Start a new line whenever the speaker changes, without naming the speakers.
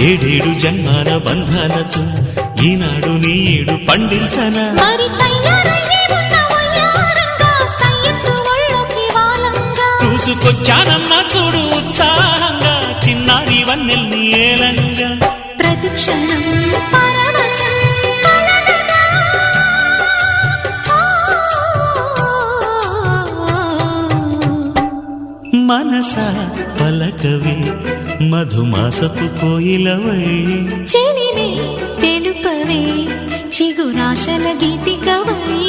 ఏడేడు జన్మాల బంధాలతో ఈనాడు నీడు పండించనా చూసుకొచ్చానమ్మా చూడు ఉత్సాహంగా చిన్నారి వన్నెల్ని ఏలంగా
ప్రతిక్షణం
మనసా పలకవే మధుమాసపు కోయిలవై
చెలివే తెలుపవే చిగురాశల గీతికవై